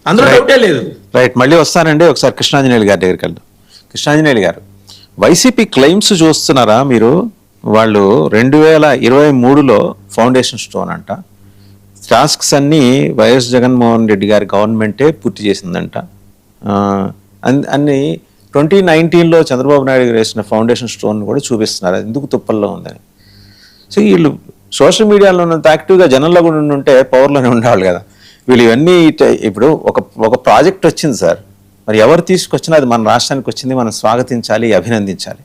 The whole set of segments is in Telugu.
అందులో డౌటే లేదు. రైట్, మళ్ళీ వస్తానండి. ఒకసారి కృష్ణాంజనేయులు గారి దగ్గరికి వెళ్దాం. కృష్ణాంజనేయులు గారు, వైసీపీ క్లెయిమ్స్ చూస్తున్నారా మీరు? వాళ్ళు 2023లో ఫౌండేషన్ స్టోన్ అంట, టాస్క్స్ అన్నీ వైఎస్ జగన్మోహన్ రెడ్డి గారి గవర్నమెంటే పూర్తి చేసిందంట. అన్ని 2019లో చంద్రబాబు నాయుడు గారు వేసిన ఫౌండేషన్ స్టోన్ కూడా చూపిస్తున్నారు, అది ఎందుకు తుప్పల్లో ఉందని. సో వీళ్ళు సోషల్ మీడియాలో ఉన్నంత యాక్టివ్గా జనంలో కూడా ఉంటే పవర్లోనే ఉండేవాళ్ళు కదా. వీళ్ళు ఇవన్నీ ఇప్పుడు ఒక ప్రాజెక్ట్ వచ్చింది సార్, మరి ఎవరు తీసుకొచ్చినా అది మన రాష్ట్రానికి వచ్చింది, మనం స్వాగతించాలి, అభినందించాలి.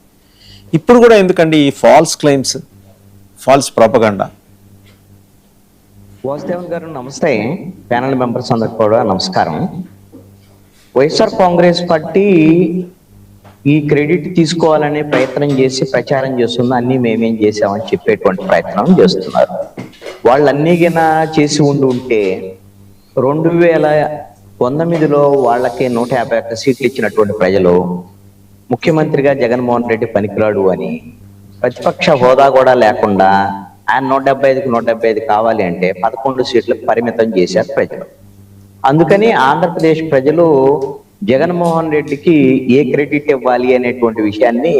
ఇప్పుడు కూడా ఎందుకండి ఈ false claims, false propaganda? Vasudevan గారు నమస్తే, ప్యానల్ మెంబర్స్ అందరికి కూడా నమస్కారం. వైఎస్ఆర్ కాంగ్రెస్ పార్టీ ఈ క్రెడిట్ తీసుకోవాలనే ప్రయత్నం చేసి ప్రచారం చేస్తుంది, అన్నీ మేమేం చేసామని చెప్పేటువంటి ప్రయత్నం చేస్తున్నారు. వాళ్ళన్నీ గిన చేసి ఉంటే 2019లో వాళ్ళకి 151 సీట్లు ఇచ్చినటువంటి ప్రజలు ముఖ్యమంత్రిగా జగన్మోహన్ రెడ్డి పనికిరాడు అని, ప్రతిపక్ష హోదా కూడా లేకుండా ఆయన 175కి 175 కావాలి అంటే 11 సీట్లకు పరిమితం చేశారు ప్రజలు. అందుకని ఆంధ్రప్రదేశ్ ప్రజలు జగన్మోహన్ రెడ్డికి ఏ క్రెడిట్ ఇవ్వాలి అనేటువంటి విషయాన్ని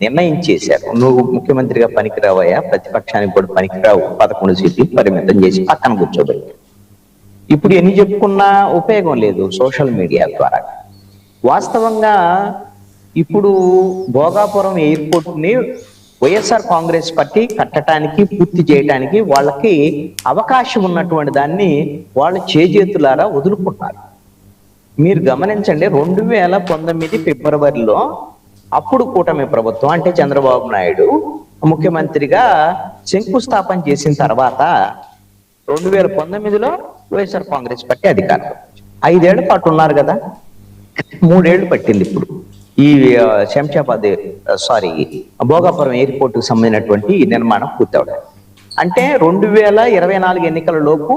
నిర్ణయించేశారు. నువ్వు ముఖ్యమంత్రిగా పనికిరావయ్యా, ప్రతిపక్షానికి కూడా పనికిరావు, 11 సీట్లు పరిమితం చేసి పక్కన కూర్చోబెట్టారు. ఇప్పుడు ఎన్ని చెప్పుకున్నా ఉపయోగం లేదు సోషల్ మీడియా ద్వారా. వాస్తవంగా ఇప్పుడు భోగాపురం ఎయిర్పోర్ట్ని వైఎస్ఆర్ కాంగ్రెస్ పార్టీ కట్టడానికి, పూర్తి చేయడానికి వాళ్ళకి అవకాశం ఉన్నటువంటి దాన్ని వాళ్ళు చేజేతులారా వదులుకున్నారు. మీరు గమనించండి, 2019 ఫిబ్రవరిలో అప్పుడు కూటమి ప్రభుత్వం అంటే చంద్రబాబు నాయుడు ముఖ్యమంత్రిగా శంకుస్థాపన చేసిన తర్వాత 2019లో వైఎస్ఆర్ కాంగ్రెస్ పార్టీ అధికారం 5 ఏళ్ల పాటు ఉన్నారు కదా. 3 ఏళ్లు పట్టింది ఇప్పుడు ఈ భోగాపురం ఎయిర్పోర్ట్ కు సంబంధించినటువంటి నిర్మాణం పూర్తవడం. అంటే 2024 ఎన్నికల లోపు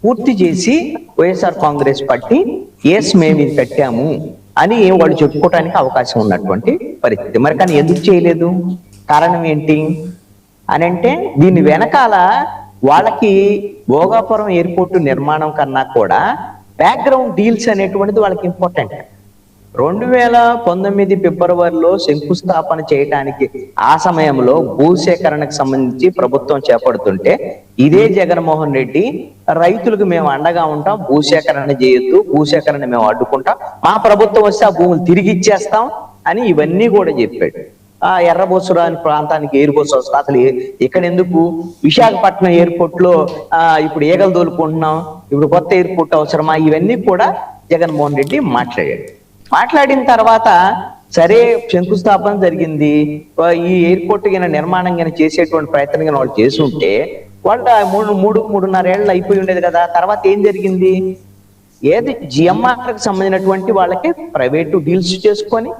పూర్తి చేసి వైఎస్ఆర్ కాంగ్రెస్ పార్టీ మేము ఇది కట్టాము అని వాళ్ళు చెప్పుకోవడానికి అవకాశం ఉన్నటువంటి పరిస్థితి. మరి కానీ ఎందుకు చేయలేదు? కారణం ఏంటి అని అంటే, దీని వెనకాల వాళ్ళకి భోగాపురం ఎయిర్పోర్ట్ నిర్మాణం కన్నా కూడా బ్యాక్గ్రౌండ్ డీల్స్ అనేటువంటిది వాళ్ళకి ఇంపార్టెంట్. 2019 ఫిబ్రవరిలో శంకుస్థాపన చేయడానికి ఆ సమయంలో భూసేకరణకు సంబంధించి ప్రభుత్వం చేపడుతుంటే ఇదే జగన్మోహన్ రెడ్డి రైతులకు మేము అండగా ఉంటాం, భూసేకరణ చేయొద్దు, భూసేకరణ మేము అడ్డుకుంటాం, మా ప్రభుత్వం వస్తే ఆ భూములు తిరిగి ఇచ్చేస్తాం అని ఇవన్నీ కూడా చెప్పాడు. ఆ ఎర్రబోసురాని ప్రాంతానికి ఎయిర్పోర్ట్స్ వస్తుంది, అసలు ఇక్కడ ఎందుకు, విశాఖపట్నం ఎయిర్పోర్ట్ లో ఇప్పుడు ఈగలు తోలుకుంటున్నాం, ఇప్పుడు కొత్త ఎయిర్పోర్ట్ అవసరమా, ఇవన్నీ కూడా జగన్మోహన్ రెడ్డి మాట్లాడాడు. మాట్లాడిన తర్వాత సరే శంకుస్థాపన జరిగింది, ఈ ఎయిర్పోర్ట్ కింద నిర్మాణం కింద చేసేటువంటి ప్రయత్నం కింద వాళ్ళు చేసి ఉంటే వాళ్ళు 3.5 ఏళ్ళు అయిపోయి ఉండేది కదా. తర్వాత ఏం జరిగింది? ఏది జిఎంఆర్కి సంబంధించినటువంటి వాళ్ళకి ప్రైవేటు డీల్స్ చేసుకొని,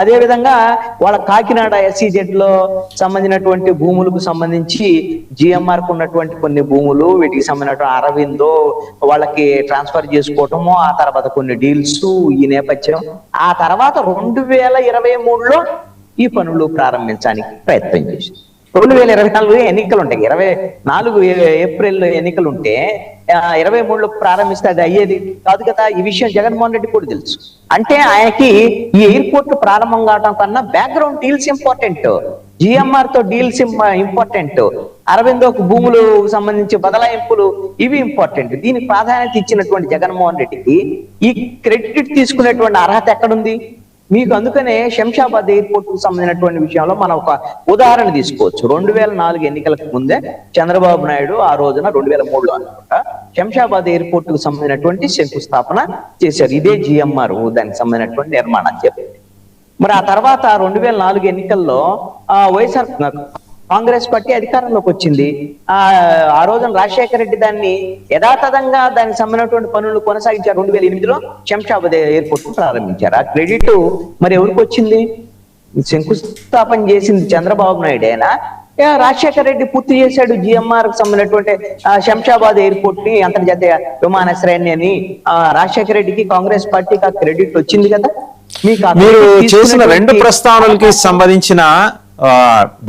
అదే విధంగా వాళ్ళ కాకినాడ SEZ లో సంబంధించినటువంటి భూములకు సంబంధించి జిఎంఆర్ కు ఉన్నటువంటి కొన్ని భూములు, వీటికి సంబంధించిన అరవిందో వాళ్ళకి ట్రాన్స్ఫర్ చేసుకోవటము, ఆ తర్వాత కొన్ని డీల్స్, ఈ నేపథ్యం. ఆ తర్వాత 2023లో ఈ పనులు ప్రారంభించడానికి ప్రయత్నం చేసింది. 2024 ఎన్నికలు ఉంటాయి, 24 ఏప్రిల్ ఎన్నికలు ఉంటే 23లో ప్రారంభిస్తే అది అయ్యేది కాదు కదా. ఈ విషయం జగన్మోహన్ రెడ్డి కూడా తెలుసు. అంటే ఆయనకి ఈ ఎయిర్పోర్ట్ ప్రారంభం కావడం కన్నా బ్యాక్గ్రౌండ్ డీల్స్ ఇంపార్టెంట్, జిఎంఆర్ తో డీల్స్ ఇంపార్టెంట్, అరవిందోకు భూములు సంబంధించి బదలాయింపులు ఇవి ఇంపార్టెంట్. దీనికి ప్రాధాన్యత ఇచ్చినటువంటి జగన్మోహన్ రెడ్డికి ఈ క్రెడిట్ తీసుకునేటువంటి అర్హత ఎక్కడుంది మీకు? అందుకనే శంషాబాద్ ఎయిర్పోర్ట్ కు సంబంధించినటువంటి విషయంలో మనం ఒక ఉదాహరణ తీసుకోవచ్చు. 2004 ఎన్నికలకు ముందే చంద్రబాబు నాయుడు ఆ రోజున 2003లో అనుకుంటా శంషాబాద్ ఎయిర్పోర్ట్ కు సంబంధించినటువంటి శంకుస్థాపన చేశారు. ఇదే జిఎంఆర్ దానికి సంబంధించినటువంటి నిర్మాణం చెప్పారు. మరి ఆ తర్వాత 2004 ఎన్నికల్లో వైఎస్ఆర్ కాంగ్రెస్ పార్టీ అధికారంలోకి వచ్చింది. ఆ రోజున రాజశేఖర రెడ్డి దాన్ని యథాతథంగా దానికి సంబంధించినటువంటి పనులు కొనసాగించారు. 2008లో శంషాబాద్ ఎయిర్పోర్ట్ ప్రారంభించారు. ఆ క్రెడిట్ మరి ఎవరికి వచ్చింది? శంకుస్థాపన చేసింది చంద్రబాబు నాయుడు అయినా రాజశేఖర రెడ్డి పూర్తి చేశాడు. జిఎంఆర్ కు సంబంధించినటువంటి శంషాబాద్ ఎయిర్పోర్ట్ ని అంతర్జాతీయ విమానాశ్రయాన్ని అని రాజశేఖర రెడ్డికి కాంగ్రెస్ పార్టీకి ఆ క్రెడిట్ వచ్చింది కదా. మీరు చేసిన 2 ప్రస్తావనలకి సంబంధించిన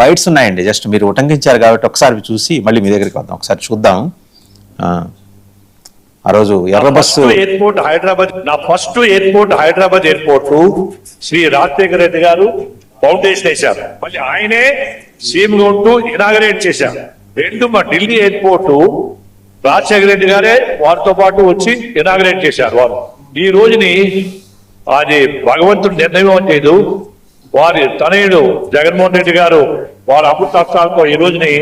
బైట్స్ ఉన్నాయండి. జస్ట్ మీరు ఉటంకించారు కాబట్టి ఒకసారి చూసి మళ్ళీ మీ దగ్గరికి వద్దాం, ఒకసారి చూద్దాం. ఆ రోజు ఎర్ర బస్సు ఎయిర్పోర్ట్ హైదరాబాద్, నా first airport Hyderabad airport Shri Rajasekhara Reddy గారు ఫౌండేషన్ వేశారు. మళ్ళీ ఆయనే సీఎం ఉంటూ ఇనాగరేట్ చేశారు. రెండు మా ఢిల్లీ ఎయిర్పోర్ట్ రాజశేఖర రెడ్డి గారే వారితో పాటు వచ్చి ఇనాగరేట్ చేశారు. వారు ఈ రోజుని అది భగవంతుడు నిర్ణయం చేయదు. వారి తనయుడు జగన్మోహన్ రెడ్డి గారు వారి అమృతాలతో ఈ రోజుని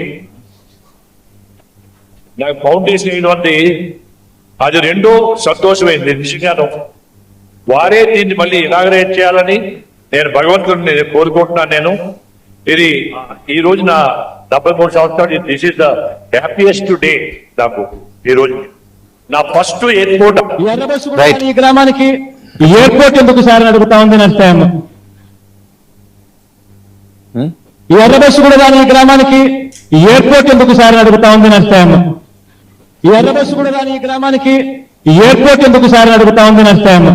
నాకు ఫౌండేషన్ వేయడం అది రెండో సంతోషమైంది. నిజంగాను వారే దీన్ని మళ్ళీ ఇనాగరేట్ చేయాలని నేను భగవంతుడిని కోరుకుంటున్నాను. నేను ఇది ఈ రోజు నా 73 సంవత్సరాలు, this is the happiest day నాకు. ఈ రోజు నా ఫస్ట్ ఎయిర్పోర్ట్. ఈ గ్రామానికి ఎయిర్పోర్ట్ ఎందుకు సార్ అని అడుగుతా ఉంది నర్సాయమ్మ. ఈ ఎర్ర బస్సు కూడా కానీ ఈ గ్రామానికి ఎయిర్పోర్ట్ ఎందుకు సార్ అని అడుగుతా ఉంది నర్సాయమ్మ. ఈ ఎర్ర బస్సు కూడా కానీ ఈ గ్రామానికి ఎయిర్పోర్ట్ ఎందుకు సార్ అని అడుగుతా ఉంది నర్సాయమ్మ.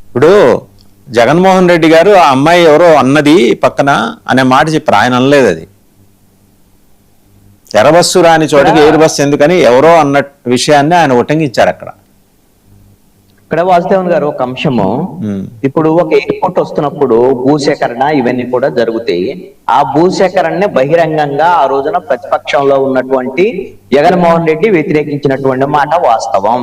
ఇప్పుడు జగన్మోహన్ రెడ్డి గారు ఆ అమ్మాయి ఎవరో అన్నది పక్కన అనే మాట చెప్పారు, ఆయన అనలేదు. అది ఎర్ర బస్సు రాని చోటకి ఎయిర్ బస్సు ఎందుకని ఎవరో అన్న విషయాన్ని ఆయన ఉటంకించారు అక్కడ. ఇక్కడ వాసుదేవన్ గారు ఒక అంశము, ఇప్పుడు ఒక ఎయిర్పోర్ట్ వస్తున్నప్పుడు భూసేకరణ ఇవన్నీ కూడా జరుగుతాయి. ఆ భూసేకరణని బహిరంగంగా ఆ రోజున ప్రతిపక్షంలో ఉన్నటువంటి జగన్మోహన్ రెడ్డి వ్యతిరేకించినటువంటి మాట వాస్తవం.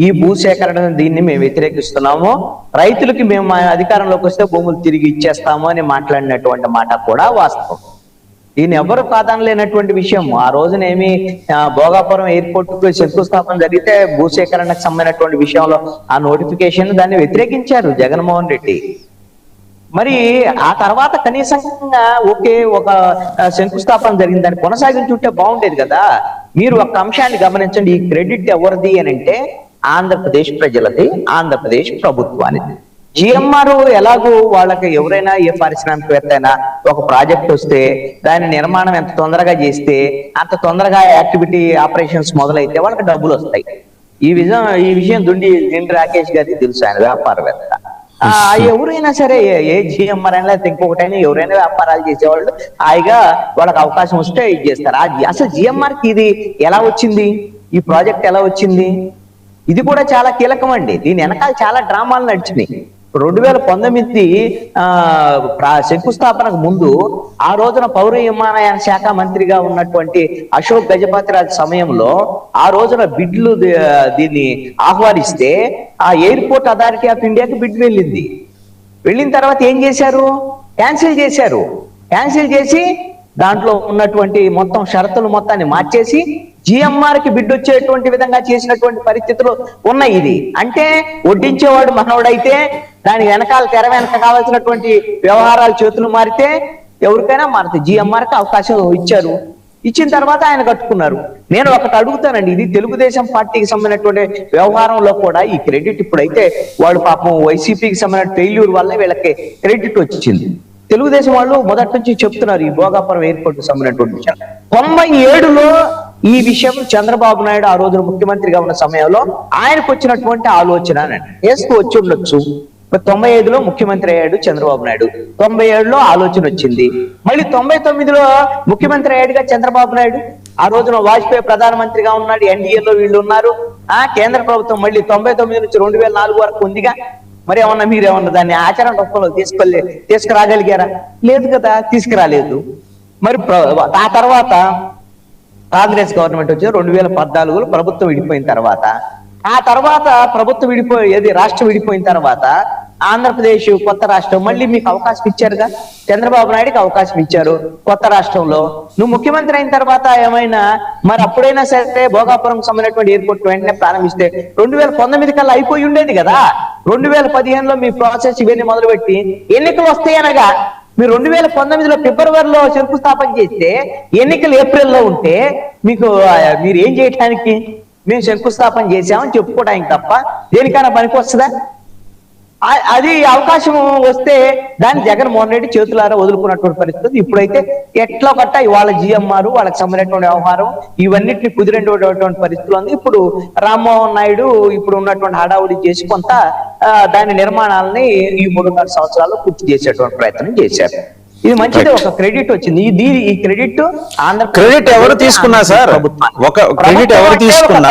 ఈ భూసేకరణ దీన్ని మేము వ్యతిరేకిస్తున్నాము, రైతులకి మేము అధికారంలోకి వస్తే భూములు తిరిగి ఇచ్చేస్తాము అని మాట్లాడినటువంటి మాట కూడా వాస్తవం. దీన్ని ఎవరు కాదనలేనటువంటి విషయం. ఆ రోజునేమి భోగాపురం ఎయిర్పోర్ట్ కు శంకుస్థాపన జరిగితే భూసేకరణకు సంబంధించినటువంటి విషయంలో ఆ నోటిఫికేషన్ దాన్ని వ్యతిరేకించారు జగన్మోహన్ రెడ్డి. మరి ఆ తర్వాత కనీసంగా ఒకే ఒక శంకుస్థాపన జరిగింది, దాన్ని కొనసాగించుంటే బాగుండేది కదా. మీరు ఒక అంశాన్ని గమనించండి, ఈ క్రెడిట్ ఎవరిది అని అంటే ఆంధ్రప్రదేశ్ ప్రజలది, ఆంధ్రప్రదేశ్ ప్రభుత్వానికి. జిఎంఆర్ ఎలాగో వాళ్ళకి ఎవరైనా ఏ పారిశ్రామికవేత్త అయినా ఒక ప్రాజెక్ట్ వస్తే దాని నిర్మాణం ఎంత తొందరగా చేస్తే అంత తొందరగా యాక్టివిటీ ఆపరేషన్స్ మొదలైతే వాళ్ళకి డబ్బులు వస్తాయి. ఈ విషయం దుండి రాకేష్ గారికి తెలుసు, ఆయన వ్యాపారవేత్త. ఎవరైనా సరే ఏ జిఎంఆర్ అయినా ఇంకొకటైనా ఎవరైనా వ్యాపారాలు చేసేవాళ్ళు హాయిగా వాళ్ళకి అవకాశం వస్తే ఇది చేస్తారు. అసలు జిఎంఆర్ కి ఇది ఎలా వచ్చింది, ఈ ప్రాజెక్ట్ ఎలా వచ్చింది, ఇది కూడా చాలా కీలకం అండి. దీని వెనకాల చాలా డ్రామాలు నడిచినాయి. 2019 శంకుస్థాపనకు ముందు ఆ రోజున పౌర విమానయాన శాఖ మంత్రిగా ఉన్నటువంటి అశోక్ గజపతిరాజు సమయంలో ఆ రోజున బిడ్లు దీన్ని ఆహ్వానిస్తే ఆ ఎయిర్పోర్ట్ అథారిటీ ఆఫ్ ఇండియాకి బిడ్ వెళ్ళిన తర్వాత ఏం చేశారు, క్యాన్సిల్ చేసి దాంట్లో ఉన్నటువంటి మొత్తం షరతులు మొత్తాన్ని మార్చేసి జిఎంఆర్ కి బిడ్ వచ్చేటువంటి విధంగా చేసినటువంటి పరిస్థితులు ఉన్నాయి. ఇది అంటే వడ్డించేవాడు మనోడైతే దాని వెనకాల తెర వెనక కావాల్సినటువంటి వ్యవహారాలు చేతులు మారితే ఎవరికైనా మారుతాయి. జిఎంఆర్ కి అవకాశం ఇచ్చారు, ఇచ్చిన తర్వాత ఆయన కట్టుకున్నారు. నేను ఒకటి అడుగుతానండి, ఇది తెలుగుదేశం పార్టీకి సంబంధించినటువంటి వ్యవహారంలో కూడా ఈ క్రెడిట్ ఇప్పుడైతే వాళ్ళు పాపం వైసీపీకి సంబంధించిన ఫెయిల్యూర్ వల్ల వీళ్ళకి క్రెడిట్ వచ్చింది. తెలుగుదేశం వాళ్ళు మొదటి నుంచి చెప్తున్నారు ఈ భోగాపురం ఎయిర్పోర్ట్ సంబంధించినటువంటి విషయం. 97లో ఈ విషయం చంద్రబాబు నాయుడు ఆ రోజు ముఖ్యమంత్రిగా ఉన్న సమయంలో ఆయనకు వచ్చినటువంటి ఆలోచన వేస్తూ వచ్చి ఉండొచ్చు. 95లో ముఖ్యమంత్రి అయ్యాడు చంద్రబాబు నాయుడు, 97లో ఆలోచన వచ్చింది. మళ్ళీ 99లో ముఖ్యమంత్రి అయ్యాడుగా చంద్రబాబు నాయుడు. ఆ రోజున వాజ్పేయి ప్రధానమంత్రిగా ఉన్నాడు, ఎన్డీఏలో వీళ్ళు ఉన్నారు. కేంద్ర ప్రభుత్వం మళ్ళీ 99 నుంచి 2004 వరకు ఉందిగా. మరి ఏమన్నా మీరేమన్నా దాన్ని ఆచరణ రూపంలో తీసుకురాగలిగారా? లేదు కదా, తీసుకురాలేదు. మరి ఆ తర్వాత కాంగ్రెస్ గవర్నమెంట్ వచ్చి 2014లో ప్రభుత్వం విడిపోయిన తర్వాత, ఆ తర్వాత ప్రభుత్వం రాష్ట్రం విడిపోయిన తర్వాత ఆంధ్రప్రదేశ్ కొత్త రాష్ట్రం మళ్ళీ మీకు అవకాశం ఇచ్చారుగా, చంద్రబాబు నాయుడుకి అవకాశం ఇచ్చారు కొత్త రాష్ట్రంలో. నువ్వు ముఖ్యమంత్రి అయిన తర్వాత ఏమైనా మరి అప్పుడైనా సరే భోగాపురం సంబంధించినటువంటి ఎయిర్పోర్ట్ వెంటనే ప్రారంభిస్తే 2019 కల్లా అయిపోయి ఉండేది కదా. 2015లో మీ ప్రాసెస్ ఇవన్నీ మొదలుపెట్టి ఎన్నికలు వస్తాయనగా మీరు 2019లో ఫిబ్రవరిలో శంకుస్థాపన చేస్తే ఎన్నికలు ఏప్రిల్లో ఉంటే మీరు ఏం చేయటానికి? మేము శంకుస్థాపన చేసామని చెప్పుకోవడానికి తప్ప దేనికైనా పనికి వస్తుందా? అది అవకాశం వస్తే దాన్ని జగన్మోహన్ రెడ్డి చేతులారా వదులుకున్నటువంటి పరిస్థితి. ఇప్పుడైతే ఎట్లా కట్ట వాళ్ళ జిఎంఆర్ వాళ్ళకి సంబంధించినటువంటి వ్యవహారం ఇవన్నిటిని కుదిరేటువంటి పరిస్థితులు ఉంది. ఇప్పుడు రామ్మోహన్ నాయుడు ఇప్పుడు ఉన్నటువంటి హడావుడి చేసి కొంత దాని నిర్మాణాలని ఈ 3.5 సంవత్సరాలు పూర్తి చేసేటువంటి ప్రయత్నం చేశారు. ఇది మంచిది, ఒక క్రెడిట్ వచ్చింది. ఈ క్రెడిట్ క్రెడిట్ ఎవరు తీసుకున్నా సార్, ఒక క్రెడిట్ ఎవరు తీసుకున్నా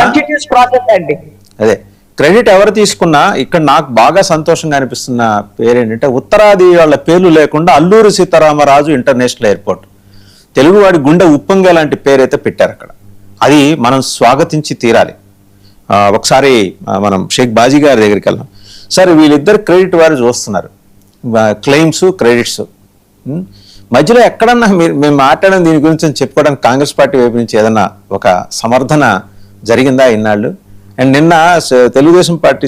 ప్రాసెస్ అండి. అదే క్రెడిట్ ఎవరు తీసుకున్నా ఇక్కడ నాకు బాగా సంతోషంగా అనిపిస్తున్న పేరు ఏంటంటే ఉత్తరాది వాళ్ళ పేర్లు లేకుండా అల్లూరి సీతారామరాజు ఇంటర్నేషనల్ ఎయిర్పోర్ట్, తెలుగువాడి గుండె ఉప్పొంగే లాంటి పేరైతే పెట్టారు అక్కడ. అది మనం స్వాగతించి తీరాలి. ఒకసారి మనం షేక్ బాజీ గారి దగ్గరికి వెళ్దాం. సార్ వీళ్ళిద్దరు క్రెడిట్ వారు చూస్తున్నారు, క్లెయిమ్స్ క్రెడిట్స్. మధ్యలో ఎక్కడన్నా మేము మాట్లాడిన దీని గురించి చెప్పుకోవడానికి కాంగ్రెస్ పార్టీ వైపు నుంచి ఏదన్నా ఒక సమర్థన జరిగిందా ఇన్నాళ్ళు? అండ్ నిన్న తెలుగుదేశం పార్టీ